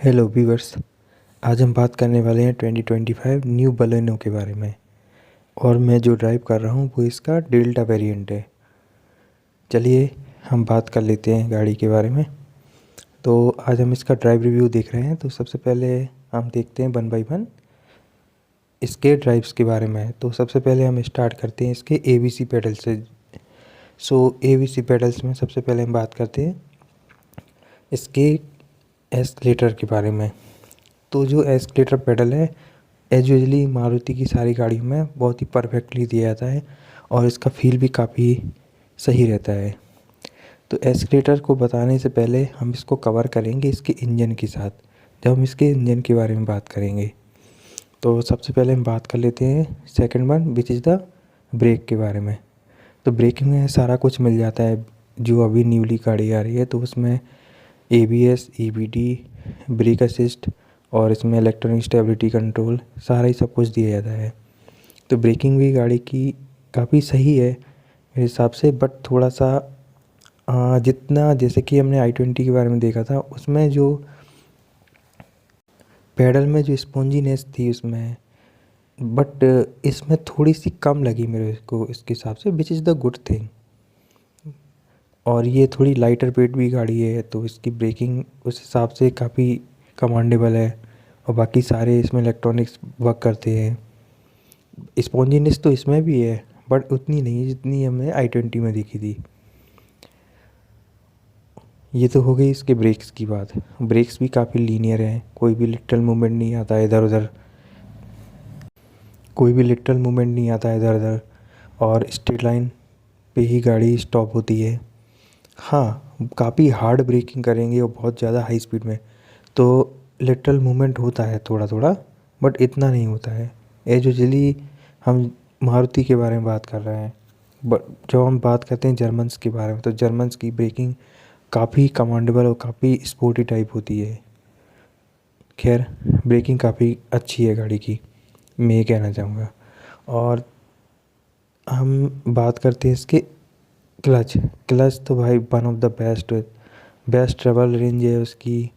Hello viewers. आज हम बात करने वाले हैं 2025 न्यू बलेनो के बारे में। और मैं जो ड्राइव कर रहा हूँ वो इसका डेल्टा वेरिएंट है। चलिए हम बात कर लेते हैं गाड़ी के बारे में। तो आज हम इसका ड्राइव रिव्यू देख रहे हैं। तो सबसे पहले हम देखते हैं 1 बाय 1 इसके ड्राइव्स के बारे में। तो सबसे पहले हम स्टार्ट करते हैं इसके ABC पेडल से। ABC पेडल्स में सबसे पहले हम बात करते हैं इसके एस्केलेटर के बारे में। तो जो एस्केलेटर पेडल है एज यूजली मारुति की सारी गाड़ियों में बहुत ही परफेक्टली दिया जाता है और इसका फील भी काफ़ी सही रहता है। तो एस्केलेटर को बताने से पहले हम इसको कवर करेंगे इसके इंजन के साथ, जब हम इसके इंजन के बारे में बात करेंगे। तो सबसे पहले हम बात कर लेते हैं second one which is the break के बारे में। तो ब्रेकिंग में सारा कुछ मिल जाता है। जो अभी न्यूली गाड़ी आ रही है तो उसमें ABS, EBD, ब्रेक असिस्ट और इसमें इलेक्ट्रॉनिक स्टेबिलिटी कंट्रोल सारा ही सब कुछ दिया जाता है। तो ब्रेकिंग भी गाड़ी की काफ़ी सही है मेरे हिसाब से, बट थोड़ा सा जितना जैसे कि हमने i20 के बारे में देखा था उसमें जो पैडल में जो स्पॉन्जीनेस थी उसमें, बट इसमें थोड़ी सी कम लगी मेरे को इसके हिसाब से, विच इज़ द गुड थिंग। और ये थोड़ी लाइटर वेट भी गाड़ी है तो इसकी ब्रेकिंग उस हिसाब से काफ़ी कमांडेबल है। और बाकी सारे इसमें इलेक्ट्रॉनिक्स वर्क करते हैं। स्पॉन्जीनेस तो इसमें भी है बट उतनी नहीं जितनी हमने i20 में देखी थी। ये तो हो गई इसके ब्रेक्स की बात। ब्रेक्स भी काफ़ी लीनियर हैं, कोई भी लिटरल मूवमेंट नहीं आता इधर उधर, और स्ट्रेट लाइन पे ही गाड़ी स्टॉप होती है। हाँ, काफ़ी हार्ड ब्रेकिंग करेंगे और बहुत ज़्यादा हाई स्पीड में तो लिटरल मूवमेंट होता है थोड़ा थोड़ा, बट इतना नहीं होता है। एज यूजली हम मारुति के बारे में बात कर रहे हैं, बट जब हम बात करते हैं जर्मन्स के बारे में तो जर्मन्स की ब्रेकिंग काफ़ी कमांडेबल और काफ़ी स्पोर्टी टाइप होती है। खैर, ब्रेकिंग काफ़ी अच्छी है गाड़ी की, मैं ये कहना चाहूँगा। और हम बात करते हैं इसके क्लच तो भाई one of the best travel range है उसकी।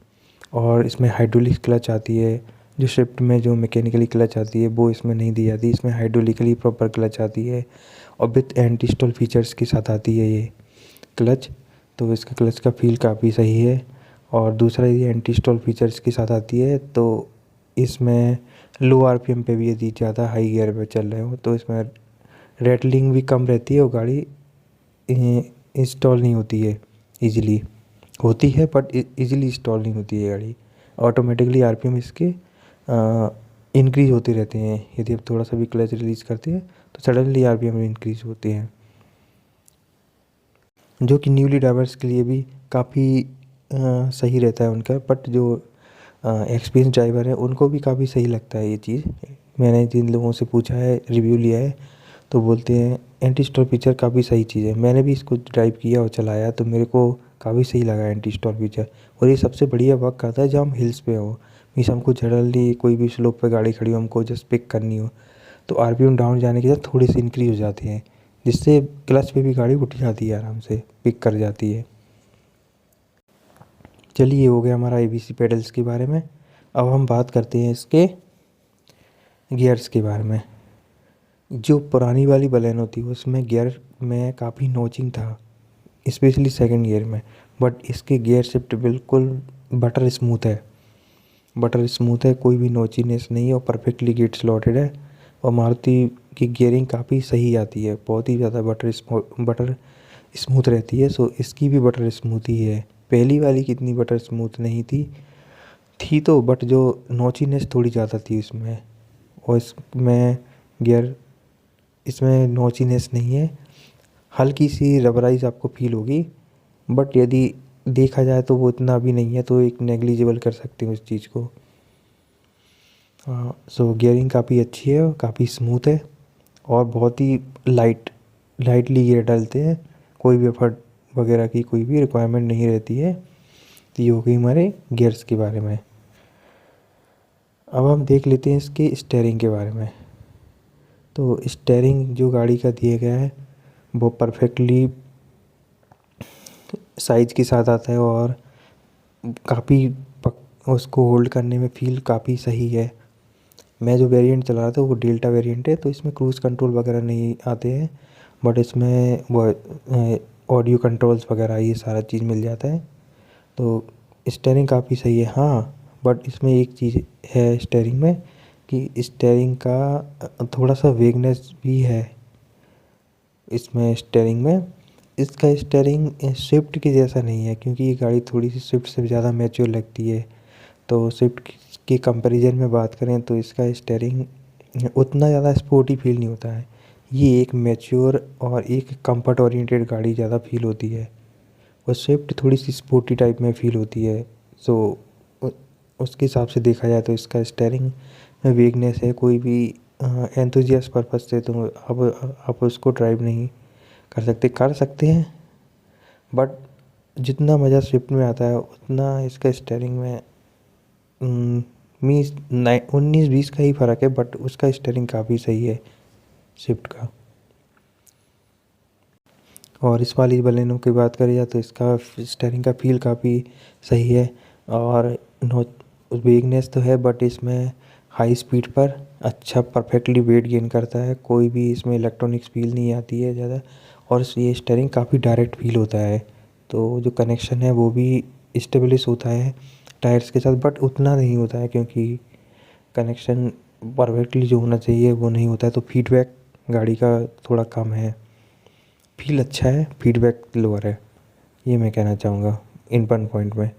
और इसमें हाइड्रोलिक क्लच आती है। जो स्विफ्ट में जो मैकेनिकली क्लच आती है वो इसमें नहीं दी जाती, इसमें हाइड्रोलिकली प्रॉपर क्लच आती है और विथ एंटी स्टॉल फीचर्स के साथ आती है ये क्लच। तो इसका क्लच का फील काफ़ी सही है। और दूसरा ये एंटी स्टॉल फीचर्स के साथ आती है तो इसमें लो RPM पे भी यदि ज़्यादा हाई गियर पे चल रहे हो तो इसमें रेटलिंग भी कम रहती है और गाड़ी इंस्टॉल नहीं होती है इजीली, होती है बट इजीली इंस्टॉल नहीं होती है गाड़ी। ऑटोमेटिकली RPM इसके इंक्रीज़ होते रहते हैं। यदि आप थोड़ा सा भी क्लच रिलीज़ करते हैं तो सडनली RPM इंक्रीज़ होते हैं, जो कि न्यूली ड्राइवर्स के लिए भी काफ़ी सही रहता है उनका। बट जो एक्सपीरियंस ड्राइवर है उनको भी काफ़ी सही लगता है ये चीज़। मैंने जिन लोगों से पूछा है, रिव्यू लिया है, तो बोलते हैं एंटी स्टॉल फीचर काफ़ी सही चीज़ है। मैंने भी इसको ड्राइव किया और चलाया तो मेरे को काफ़ी सही लगा एंटी स्टॉल फीचर। और ये सबसे बढ़िया वर्क करता है जब हम हिल्स पे हो, मीन्स हमको जनरली कोई भी स्लोप पे गाड़ी खड़ी हो, हमको जस्ट पिक करनी हो तो RPM डाउन जाने के साथ थोड़ी सी इंक्रीज हो जाती है, जिससे क्लच पे भी गाड़ी उठ जाती है, आराम से पिक कर जाती है। चलिए, ये हो गया हमारा ABC पेडल्स के बारे में। अब हम बात करते हैं इसके गियर्स के बारे में। जो पुरानी वाली बलेनो थी उसमें गियर में काफ़ी नोचिंग था, स्पेशली सेकंड गियर में। बट इसके गियर शिफ्ट बिल्कुल बटर स्मूथ है, कोई भी नोचीनेस नहीं है और परफेक्टली गेट स्लॉटेड है। और मारुति की गियरिंग काफ़ी सही आती है, बहुत ही ज़्यादा बटर स्मूथ रहती है। सो इसकी भी बटर स्मूथ ही है। पहली वाली की इतनी बटर स्मूथ नहीं थी तो, बट जो नोचीनेस थोड़ी ज़्यादा थी इसमें। और इसमें नोचीनेस नहीं है, हल्की सी रबराइज आपको फील होगी, बट यदि देखा जाए तो वो इतना भी नहीं है, तो एक नेग्लिजिबल कर सकते हैं उस चीज़ को। सो गियरिंग काफ़ी अच्छी है, काफ़ी स्मूथ है और बहुत ही लाइटली गियर डालते हैं, कोई भी एफर्ट वगैरह की कोई भी रिक्वायरमेंट नहीं रहती है। तो ये हो गई हमारे गियर्स के बारे में। अब हम देख लेते हैं इसके स्टीयरिंग के बारे में। तो स्टीयरिंग जो गाड़ी का दिया गया है वो परफेक्टली साइज के साथ आता है और काफ़ी उसको होल्ड करने में फ़ील काफ़ी सही है। मैं जो वेरिएंट चला रहा था वो डेल्टा वेरिएंट है, तो इसमें क्रूज़ कंट्रोल वगैरह नहीं आते हैं, बट इसमें वो ऑडियो कंट्रोल्स वगैरह ये सारा चीज़ मिल जाता है। तो स्टीयरिंग काफ़ी सही है। हाँ, बट इसमें एक चीज़ है स्टीयरिंग में कि स्टीयरिंग का थोड़ा सा वेगनेस भी है इसमें स्टीयरिंग में। इसका स्टीयरिंग स्विफ्ट के जैसा नहीं है, क्योंकि ये गाड़ी थोड़ी सी स्विफ्ट से ज़्यादा मैच्योर लगती है। तो स्विफ्ट के कंपैरिजन में बात करें तो इसका स्टीयरिंग उतना ज़्यादा स्पोर्टी फील नहीं होता है। ये एक मैच्योर और एक कंफर्ट ओरिएंटेड गाड़ी ज़्यादा फील होती है, और स्विफ्ट थोड़ी सी स्पोर्टी टाइप में फील होती है। सो उसके हिसाब से देखा जाए तो इसका स्टीयरिंग में वेगनेस है। कोई भी एंथुजियास्ट पर्पज से तो अब आप उसको ड्राइव नहीं कर सकते हैं, बट जितना मज़ा स्विफ्ट में आता है उतना इसका स्टीयरिंग में 19-20 का ही फ़र्क है, बट उसका स्टीयरिंग काफ़ी सही है स्विफ्ट का। और इस वाली बलेनो की बात करें जाए तो इसका स्टीयरिंग का फील काफ़ी सही है, और नो वेगनेस तो है, बट इसमें हाई स्पीड पर अच्छा परफेक्टली वेट गेन करता है। कोई भी इसमें इलेक्ट्रॉनिक्स फील नहीं आती है ज़्यादा, और ये स्टीयरिंग काफ़ी डायरेक्ट फील होता है। तो जो कनेक्शन है वो भी इस्टेब्लिश होता है टायर्स के साथ, बट उतना नहीं होता है, क्योंकि कनेक्शन परफेक्टली जो होना चाहिए वो नहीं होता है। तो फीडबैक गाड़ी का थोड़ा कम है। फील अच्छा है, फीडबैक लोअर है, ये मैं कहना चाहूँगा इन 1 पॉइंट में।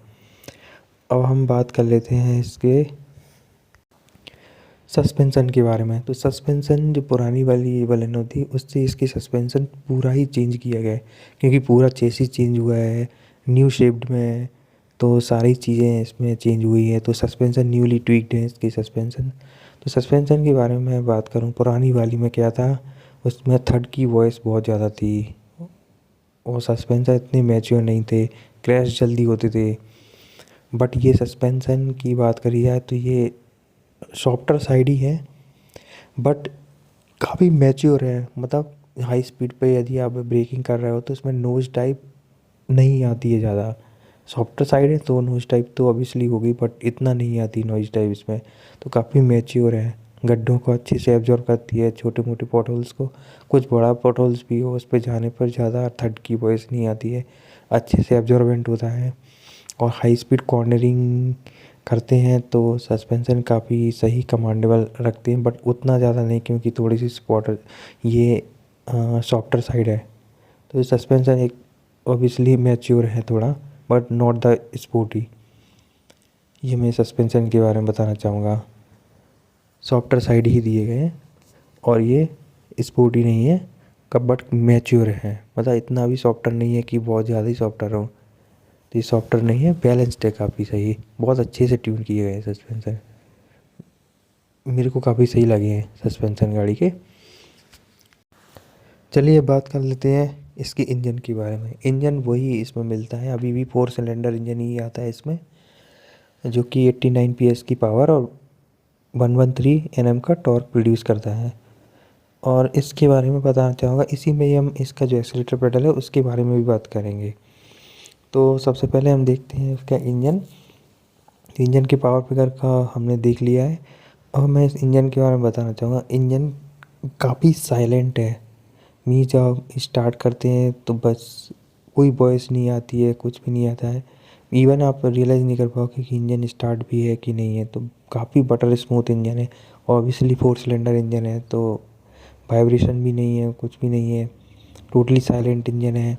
अब हम बात कर लेते हैं इसके सस्पेंसन के बारे में। तो सस्पेंसन जो पुरानी वाली बलेनो थी उससे इसकी सस्पेंसन पूरा ही चेंज किया गया है, क्योंकि पूरा चेसिस चेंज हुआ है, न्यू शेप्ड में है, तो सारी चीज़ें इसमें चेंज हुई है। तो सस्पेंसन न्यूली ट्वीक्ड है इसकी सस्पेंसन। तो सस्पेंसन के बारे में बात करूँ, पुरानी वाली में क्या था, उसमें थर्ड की वॉइस बहुत ज़्यादा थी, और सस्पेंसन इतने मैच्योर नहीं थे, क्रैश जल्दी होते थे। बट ये सस्पेंसन की बात करी जाए तो ये सॉफ्टर साइड ही है, बट काफ़ी मैच्योर है। मतलब हाई स्पीड पे यदि आप ब्रेकिंग कर रहे हो तो इसमें नोज़ टाइप नहीं आती है ज़्यादा। सॉफ्टर साइड है तो नोज़ टाइप तो ऑब्वियसली होगी, बट इतना नहीं आती नॉइज़ टाइप इसमें। तो काफ़ी मैच्योर है, गड्ढों को अच्छे से एब्जॉर्ब करती है, छोटे मोटे पॉटहोल्स को। कुछ बड़ा पॉटहोल्स भी हो उस पे जाने पर ज़्यादा थर्ड की वॉइस नहीं आती है, अच्छे से एब्जॉर्बेंट होता है। और हाई स्पीड कॉर्नरिंग करते हैं तो सस्पेंसन काफ़ी सही कमांडेबल रखते हैं, बट उतना ज़्यादा नहीं, क्योंकि थोड़ी सी स्पॉटर ये सॉफ्टर साइड है। तो सस्पेंसन एक ऑब्वियसली मैच्योर है थोड़ा, बट नॉट द स्पोर्टी। ये मैं सस्पेंसन के बारे में बताना चाहूँगा। सॉफ्टर साइड ही दिए गए हैं, और ये स्पोर्टी नहीं है कब, बट मैच्योर है। मतलब इतना भी सॉफ्टर नहीं है कि बहुत ज़्यादा ही सॉफ्टर हो, तो ये सॉफ्टर नहीं है, बैलेंस्ड है, काफ़ी सही, बहुत अच्छे से ट्यून किए गए हैं सस्पेंसन। मेरे को काफ़ी सही लगे हैं सस्पेंसन गाड़ी के। चलिए बात कर लेते हैं इसके इंजन के बारे में। इंजन वही इसमें मिलता है, अभी भी 4 सिलेंडर इंजन ही आता है इसमें, जो कि 89 PS की पावर और 113 Nm का टॉर्क प्रोड्यूस करता है। और इसके बारे में बताना चाहूँगा, इसी में ही हम इसका जो एक्सीलरेटर पेडल है उसके बारे में भी बात करेंगे। तो सबसे पहले हम देखते हैं इसका इंजन। इंजन के पावर फिगर का हमने देख लिया है, और मैं इस इंजन के बारे में बताना चाहूँगा। इंजन काफ़ी साइलेंट है, मीन्स जब आप स्टार्ट करते हैं तो बस कोई वॉइस नहीं आती है, कुछ भी नहीं आता है। इवन आप रियलाइज़ नहीं कर पाओगे कि इंजन स्टार्ट भी है कि नहीं है। तो काफ़ी बटर स्मूथ इंजन है, ऑब्वियसली 4 सिलेंडर इंजन है, तो वाइब्रेशन भी नहीं है, कुछ भी नहीं है, टोटली साइलेंट इंजन है।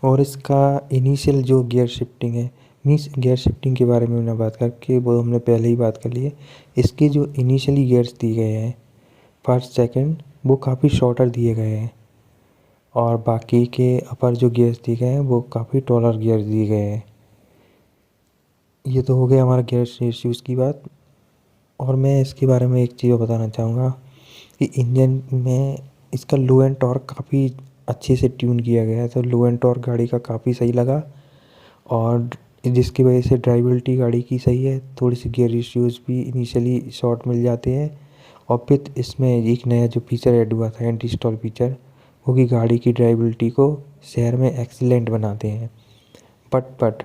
और इसका इनिशियल जो गियर शिफ्टिंग है, मीन्स गियर शिफ्टिंग के बारे में ना बात करके वो हमने पहले ही बात कर ली है। इसके जो इनिशियली गियर्स दिए गए हैं फर्स्ट सेकंड, वो काफ़ी शॉर्टर दिए गए हैं, और बाकी के अपर जो गियर्स दिए गए हैं वो काफ़ी टॉलर गियर्स दिए गए हैं। ये तो हो गया हमारा गियर इश्यूज़ की बात। और मैं इसके बारे में एक चीज़ बताना चाहूँगा कि इंजन में इसका लो एंड टॉर्क काफ़ी अच्छे से ट्यून किया गया है। तो लो एंड टॉर्क गाड़ी का काफ़ी सही लगा, और जिसकी वजह से ड्राइबिलिटी गाड़ी की सही है। थोड़ी सी गियर इश्यूज़ भी इनिशियली शॉर्ट मिल जाते हैं। और फिर इसमें एक नया जो फीचर ऐड हुआ था, एंटी स्टॉल फीचर, वो कि गाड़ी की ड्राइबिलिटी को शहर में एक्सीलेंट बनाते हैं। बट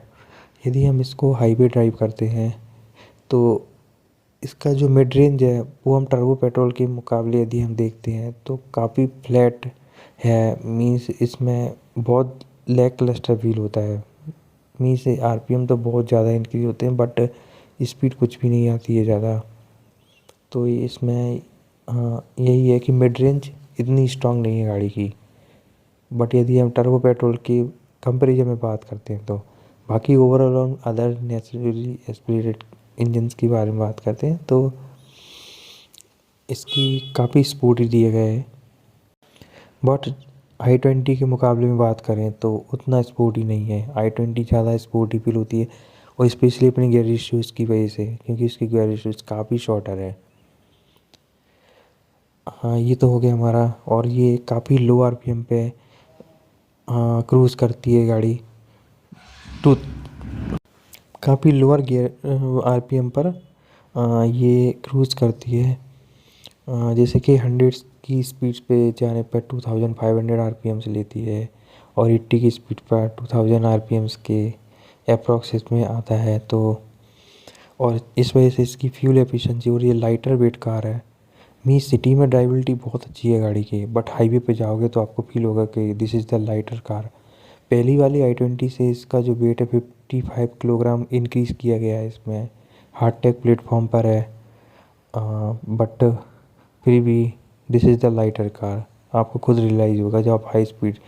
यदि हम इसको हाईवे ड्राइव करते हैं तो इसका जो मिड रेंज है वो हम टर्बो पेट्रोल के मुकाबले यदि हम देखते हैं तो काफ़ी फ्लैट है। मीन्स इसमें बहुत लैक क्लस्टर फील होता है। मीन्स आरपीएम तो बहुत ज़्यादा इंक्रीज होते हैं बट स्पीड कुछ भी नहीं आती है ज़्यादा। तो इसमें यही है कि मिड रेंज इतनी स्ट्रांग नहीं है गाड़ी की। बट यदि हम टर्बो पेट्रोल की कंपैरिजन में बात करते हैं तो बाकी ओवरऑल हम अदर नेचुरली एस्पिरेटेड इंजन्स के बारे में बात करते हैं तो इसकी काफ़ी स्पोर्टी दिए गए हैं। बट i20 के मुकाबले में बात करें तो उतना स्पोर्टी नहीं है। i20 ज़्यादा स्पोर्टी फील होती है और स्पेशली अपने गियर रेशियोज़ की वजह से, क्योंकि इसकी गियर रेशियोज़ काफ़ी शॉर्टर है। हाँ, ये तो हो गया हमारा। और ये काफ़ी लो आरपीएम पे क्रूज़ करती है गाड़ी। टू काफ़ी लोअर गियर आरपीएम पर ये क्रूज़ करती है। जैसे कि 100 की स्पीड पे जाने पर 2500 आरपीएम से लेती है और 80 की स्पीड पर 2000 आरपीएम्स के अप्रॉक्स में आता है। तो और इस वजह से इसकी फ्यूल एफिशिएंसी और ये लाइटर वेट कार है। सिटी में ड्राइविलिटी बहुत अच्छी है गाड़ी की, बट हाईवे पे जाओगे तो आपको फील होगा कि this is the lighter car. पहली वाली i20 से इसका जो वेट है 55 किलोग्राम इंक्रीज़ किया गया है। इसमें हार्ड-टेक प्लेटफॉर्म पर है बट फिर भी this is the lighter car. आपको खुद रियलाइज़ होगा जब आप हाई स्पीड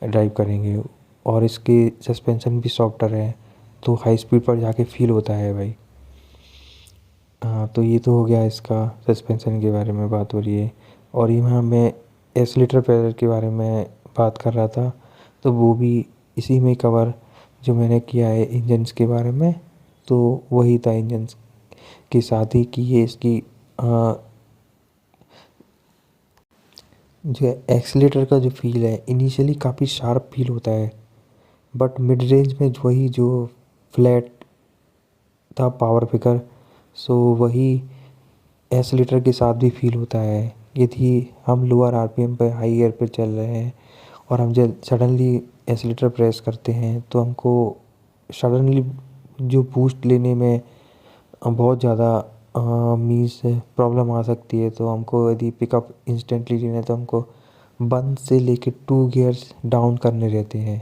ड्राइव करेंगे। और इसके सस्पेंशन भी सॉफ्टर है तो हाई स्पीड पर जाके फील होता है भाई। तो ये तो हो गया इसका सस्पेंशन के बारे में बात हो रही है। और यहाँ मैं एक्सीलरेटर पैडल के बारे में बात कर रहा था तो वो भी इसी में कवर जो मैंने किया है इंजन्स के बारे में। तो वही था इंजन्स के साथ ही कि ये इसकी जो एक्सीलरेटर का जो फील है इनिशियली काफ़ी शार्प फील होता है बट मिड रेंज में वही जो फ्लैट था पावर फिगर, सो वही एक्सीलरेटर के साथ भी फील होता है। यदि हम लोअर आरपीएम पर हाई गियर पे चल रहे हैं और हम जब सडनली एक्सीलरेटर प्रेस करते हैं तो हमको सडनली जो बूस्ट लेने में बहुत ज़्यादा मीन्स प्रॉब्लम आ सकती है। तो हमको यदि पिकअप इंस्टेंटली लेना है तो हमको 1 से लेके 2 गियर्स डाउन करने रहते हैं।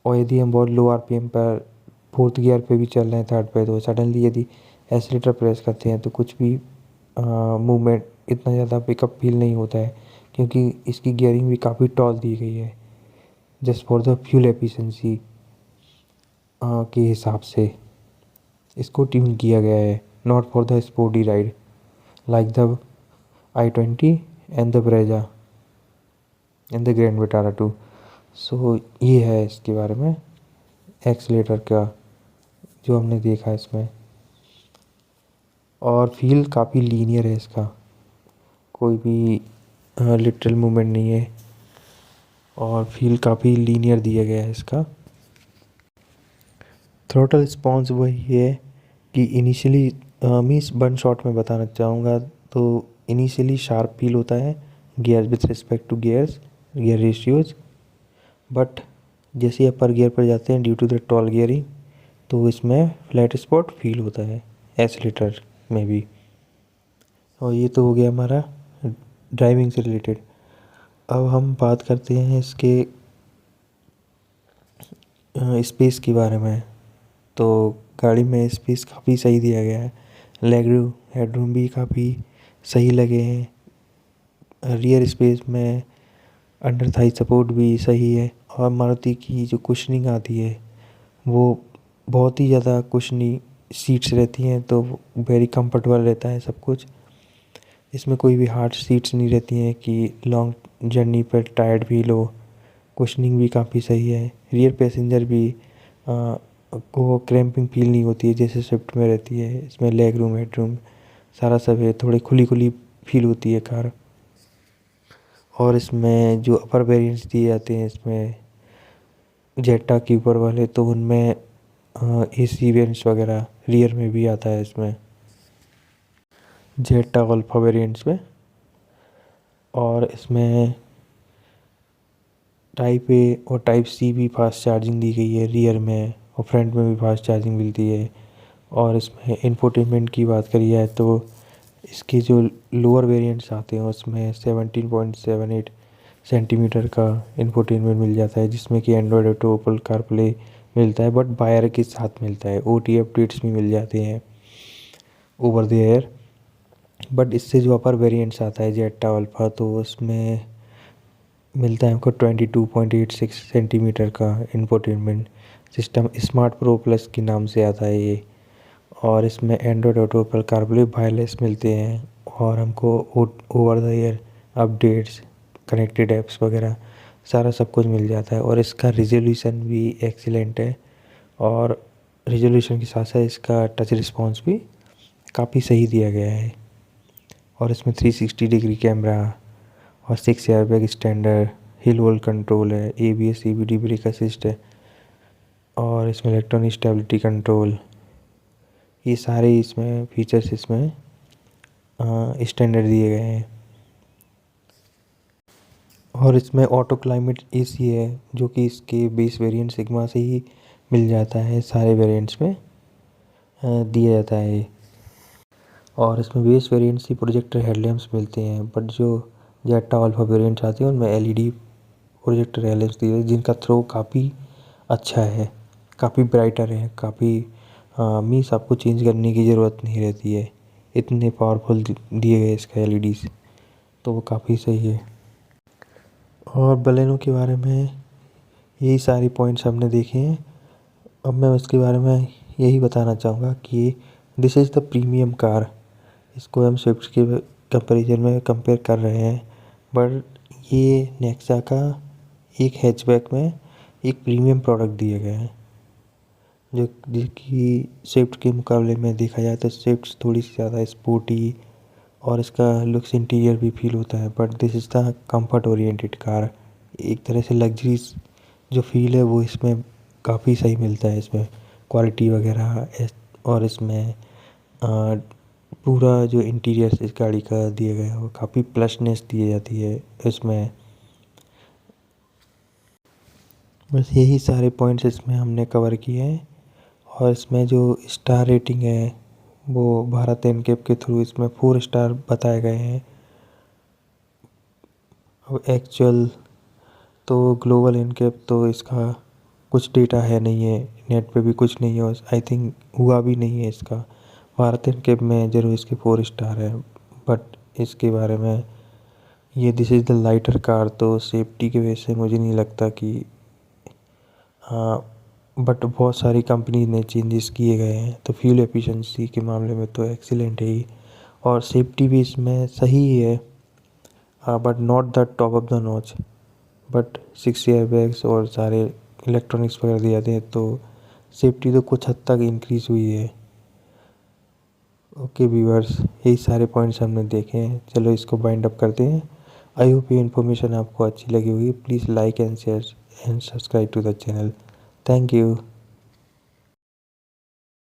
और यदि हम बहुत लो आरपीएम पर 4th गियर पे भी चल रहे हैं, 3rd पे, तो सडनली यदि एक्सीलरेटर प्रेस करते हैं तो कुछ भी मूवमेंट इतना ज़्यादा पिकअप फील नहीं होता है, क्योंकि इसकी गियरिंग भी काफ़ी टॉल दी गई है just for the fuel efficiency के हिसाब से इसको ट्यून किया गया है, not for the sporty ride like the i20 and the Brezza and the grand Vitara 2। सो ये है इसके बारे में एक्सीलरेटर का जो हमने देखा इसमें। और फील काफ़ी लीनियर है इसका, कोई भी लिटरल मूवमेंट नहीं है और फील काफ़ी लीनियर दिया गया है इसका। थ्रॉटल रिस्पॉन्स वही है कि इनिशियली मीन्स वन शॉट में बताना चाहूँगा तो इनिशियली शार्प फील होता है gear with respect to gear ratios, but जैसे अपर गियर पर जाते हैं due to the tall gearing तो इसमें फ्लैट स्पॉट फील होता है एक्सीलरेटर में भी। और ये तो हो गया हमारा ड्राइविंग से रिलेटेड। अब हम बात करते हैं इसके स्पेस के बारे में। तो गाड़ी में स्पेस काफ़ी सही दिया गया है, लेग हेडरूम भी काफ़ी सही लगे हैं। रियर स्पेस में अंडर थाई सपोर्ट भी सही है और मारुति की जो कुशनिंग आती है वो बहुत ही ज़्यादा कुशनी सीट्स रहती हैं तो वेरी कंफर्टेबल रहता है सब कुछ। इसमें कोई भी हार्ड सीट्स नहीं रहती हैं कि लॉन्ग जर्नी पर टायर्ड फील हो। कुशनिंग भी काफ़ी सही है। रियर पैसेंजर भी को क्रैम्पिंग फील नहीं होती है जैसे स्विफ्ट में रहती है। इसमें लेग रूम हेडरूम सारा सब है, थोड़ी खुली खुली फील होती है कार। और इसमें जो अपर वेरिएंट्स दिए जाते हैं इसमें जेटा के ऊपर वाले, तो उनमें एसी वेरिएंट्स वगैरह रियर में भी आता है इसमें जेटा अल्फा वेरिएंट्स में। और इसमें टाइप ए और टाइप सी भी फास्ट चार्जिंग दी गई है रियर में और फ्रंट में भी फास्ट चार्जिंग मिलती है। और इसमें इंफोटेनमेंट की बात करी जाए तो इसके जो लोअर वेरिएंट्स आते हैं उसमें 17.78 सेंटीमीटर का इंफोटेनमेंट मिल जाता है, जिसमें कि एंड्रॉयड ऑटो, एप्पल कारप्ले मिलता है, बट वायर के साथ मिलता है। OTA अपडेट्स भी मिल जाते हैं ओवर द एयर। बट इससे जो अपर वेरिएंट्स आता है जेटा अल्फा, तो उसमें मिलता है हमको 22.86 सेंटीमीटर का infotainment system. Smart pro plus के नाम से आता है ये। और इसमें Android auto, Apple CarPlay wireless मिलते हैं, और हमको over the air updates, connected apps वगैरह सारा सब कुछ मिल जाता है। और इसका रिजोल्यूशन भी एक्सीलेंट है, और रिजोल्यूशन के साथ साथ इसका टच रिस्पॉन्स भी काफ़ी सही दिया गया है। और इसमें 360 डिग्री कैमरा और 6 airbag standard, hill hold control है, ABS CVT ब्रेक असिस्ट है, और इसमें इलेक्ट्रॉनिक स्टेबिलिटी कंट्रोल, ये सारे इसमें फीचर्स इसमें स्टैंडर्ड दिए गए हैं। और इसमें ऑटो क्लाइमेट AC है, जो कि इसके बेस वेरिएंट सिग्मा से ही मिल जाता है, सारे वेरिएंट्स में दिया जाता है। और इसमें बेस वेरिएंट्स ही प्रोजेक्टर हेडलैम्प्स मिलते हैं, बट जो जेटा अल्फा वेरिएंट्स आते हैं उनमें LED प्रोजेक्टर हेडलैम्प्स दिए हैं, जिनका थ्रो काफ़ी अच्छा है, काफ़ी ब्राइटर है, काफ़ी मीन्स आपको चेंज करने की ज़रूरत नहीं रहती है, इतने पावरफुल दिए गए इसका LEDs, तो वो काफ़ी सही है। और बलेनो के बारे में यही सारी पॉइंट्स हमने देखे हैं। अब मैं उसके बारे में यही बताना चाहूँगा कि this is the premium car. इसको हम स्विफ्ट के कंपैरिजन में कंपेयर कर रहे हैं, बट ये नेक्सा का एक हैचबैक में एक प्रीमियम प्रोडक्ट दिए गए हैं, जो कि स्विफ्ट के मुकाबले में देखा जाए तो स्विफ्ट थोड़ी सी ज़्यादा स्पोर्टी और इसका लुक्स इंटीरियर भी फील होता है, but this is the comfort oriented car. एक तरह से लग्जरीज जो फील है वो इसमें काफ़ी सही मिलता है, इसमें क्वालिटी वगैरह। और इसमें पूरा जो इंटीरियर इस गाड़ी का दिया गया है वो काफ़ी प्लसनेस दी जाती है इसमें। बस यही सारे पॉइंट्स इसमें हमने कवर किए हैं। और इसमें जो स्टार रेटिंग है वो भारत एनकैप के थ्रू इसमें 4 स्टार बताए गए हैं। अब एक्चुअल तो ग्लोबल एनकैप तो इसका कुछ डेटा है नहीं है, नेट पे भी कुछ नहीं है, आई थिंक हुआ भी नहीं है इसका। भारत एनकैप में जरूर इसके 4 स्टार है, बट इसके बारे में ये this is the lighter car, तो सेफ्टी की वजह से मुझे नहीं लगता कि हाँ, बट बहुत सारी कंपनी ने चेंजेस किए गए हैं, तो फ्यूल एफिशिएंसी के मामले में तो एक्सीलेंट है ही, और सेफ्टी भी इसमें सही ही है, but not the top of the notch. But 6 airbags और सारे इलेक्ट्रॉनिक्स वगैरह दिए जाते हैं, तो सेफ्टी तो कुछ हद तक इंक्रीज़ हुई है। ओके व्यूअर्स, यही सारे पॉइंट्स हमने देखे हैं, चलो इसको बाइंड अप करते हैं। आई होप ये इन्फॉर्मेशन आपको अच्छी लगी होगी। Please like and share and subscribe to the channel. Thank you.